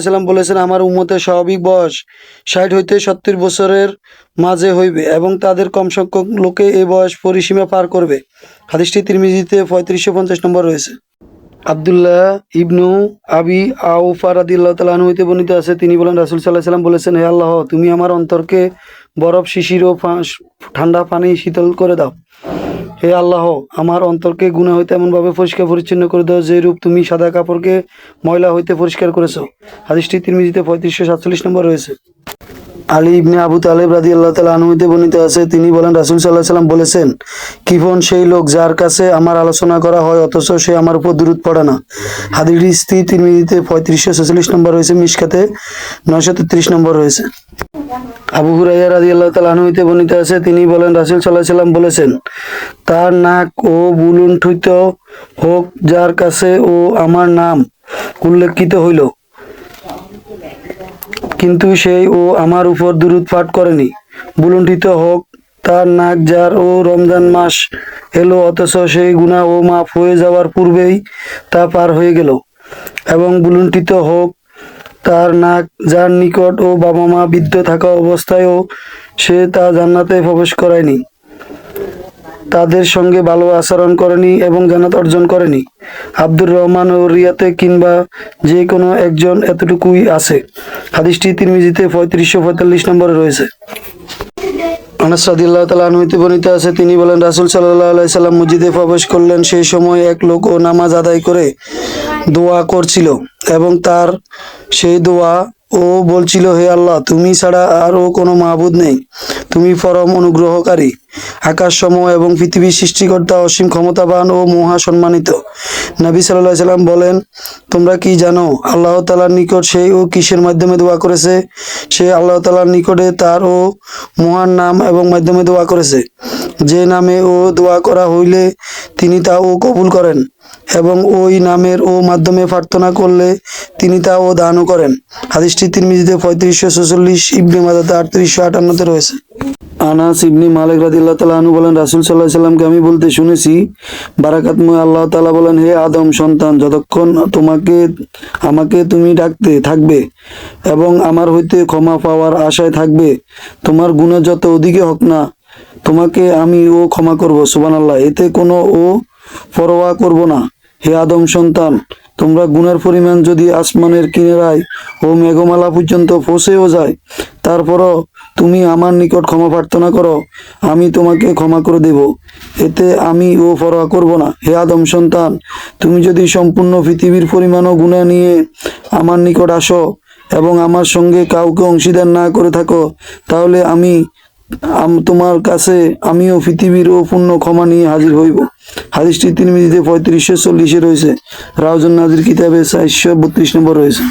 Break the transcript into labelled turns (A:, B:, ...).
A: সাল্লাম বলেছেন, আমার উম্মতের স্বাভাবিক বয়স ৬০ হইতে ৭০ বছরের মাঝে হইবে এবং তাদের কম সংখ্যক লোকে এই বয়স পরিসীমা পার করবে। হাদিসটি তিরমিজিতে ৩৫৫০ নম্বর রয়েছে। আব্দুল্লাহ ইবনু আবি আউফা রাদিয়াল্লাহু তাআলা আনহু হইতে বর্ণিত আছে, তিনি বলেন, রাসূল সাল্লাল্লাহু আলাইহি ওয়াসাল্লাম বলেছেন, হে আল্লাহ, তুমি আমার অন্তরকে বরফ শিশির ও ঠান্ডা পানি শীতল করে দাও। হে আল্লাহ, আমার অন্তরকে গুনাহ হইতে এমনভাবে পরিষ্কার পরিচ্ছন্ন করে দাও যে রূপ তুমি সাদা কাপড়কে ময়লা হইতে পরিষ্কার করেছো। হাদিসটি তিরমিজিতে ৩৫৪৭ নম্বর রয়েছে। আলী ইবনে আবু তালেব রাদিয়াল্লাহু তাআলা আনহু হইতে বর্ণিত আছে, তিনি বলেন, রাসূল সাল্লাল্লাহু আলাইহি ওয়াসাল্লাম বলেছেন, কিফন সেই লোক যার কাছে আমার আলোচনা করা হয় অথচ সে আমার উপর দুরূদ পড়ে না। হাদিসটি তিরমিজিতে ৩৫৪৬ নম্বর রয়েছে, মিশকাতে ৯৩৩ নম্বর রয়েছে। আবু হুরায়রা রাদিয়াল্লাহু তাআলা আনহু হইতে বর্ণিত আছে, তিনি বলেন, রাসূল সাল্লাল্লাহু আলাইহি ওয়াসাল্লাম বলেছেন, তার নাক ও বুলুণ্ঠিত হোক যার কাছে ও আমার নাম উল্লেখিত হইল, কিন্তু সেই ও আমার উপর দুরূদ পাঠ করেনি। বুলুণ্ঠিত হোক তার নাক যার ও রমজান মাস এলো অথচ সেই গুনাহ ও মাফ হয়ে যাওয়ার পূর্বেই তা পার হয়ে গেল। এবং বুলুণ্ঠিত হোক তার নাক যার নিকট ও বাবা মা বৃদ্ধ থাকা অবস্থায়ও সে তা জান্নাতে প্রবেশ করায়নি, তাদের সঙ্গে ভালো আচরণ করেনি এবং জান্নাত অর্জন করেনি। আব্দুর রহমান ও রিয়াতে কিংবা যে কোনো একজন এতটুকুই আছে। হাদিসটি তিরমিজিতে ৩৫৪৫ নম্বরে রয়েছে। আনাস রাদিয়াল্লাহু তাআলা আনহু হইতে বর্ণিত আছে, তিনি বলেন, রাসূল সাল্লাল্লাহু আলাইহি সাল্লাম মসজিদে প্রবেশ করলেন। সেই সময় এক লোক ও নামাজ আদায় করে দোয়া করছিল এবং তার সেই দোয়া ও বলছিল, হে আল্লাহ, তুমি ছাড়া আর কোনো মাবুদ নেই, তুমি পরম অনুগ্রহকারী, আকাশসমূহ এবং পৃথিবীর সৃষ্টিকর্তা, অসীম ক্ষমতাবান ও মহা সম্মানিত। নবী সাল্লাল্লাহু আলাইহি সাল্লাম বলেন, তোমরা কি জানো আল্লাহ তাআলার নিকট সেই ও কিসের মাধ্যমে দোয়া করেছে? সে আল্লাহ তাআলার নিকটে তার ও মহান নাম এবং মাধ্যমে দোয়া করেছে, যে নামে ও দোয়া করা হইলে তিনি তা ও কবুল করেন এবং ওই নামের ও মাধ্যমে প্রার্থনা করলে তিনি তা ও দানও করেন। হাদিসটি তিরমিজিতে ৩৫৪৬, ইবনে মাজাতে ৩৮৫৮ রয়েছে। আনাস ইবনে মালিক রাদিয়াল্লাহু তাআলা আনহু বলেন, রাসূল সাল্লাল্লাহু আলাইহি সাল্লামকে আমি বলতে শুনেছি, বারাকাতময় আল্লাহ তাআলা বলেন, হে আদম সন্তান, যতক্ষণ আমাকে তুমি ডাকতে থাকবে এবং আমার হইতে ক্ষমা পাওয়ার আশায় থাকবে, তোমার গুনাহ যত অধিকে হোক না, তোমাকে আমি ও ক্ষমা করব। সুবহানাল্লাহ, এতে কোনো ও পরোয়া করব না। হে আদম সন্তান, তোমরা গুনার পরিমাণ যদি আসমানের কিনারায় ও মেঘমালা পর্যন্ত পৌঁছেও যায়, তারপরও তুমি আমার নিকট ক্ষমা প্রার্থনা করো, আমি তোমাকে ক্ষমা করে দেব, এতে আমি ও পরোয়া করব না। হে আদম সন্তান, তুমি যদি সম্পূর্ণ পৃথিবীর পরিমাণও গুনাহ নিয়ে আমার নিকট আসো এবং আমার সঙ্গে কাউকে অংশীদার না করে থাকো, তাহলে তোমার কাছে আমিও পৃথিবীর ও পূর্ণ ক্ষমা নিয়ে হাজির হইব। হাদিসটি তিরমিজিতে ৩৫৪০ রয়েছে। রাউজুন নাজির কিতাবে ৪৩২ নম্বর রয়েছে।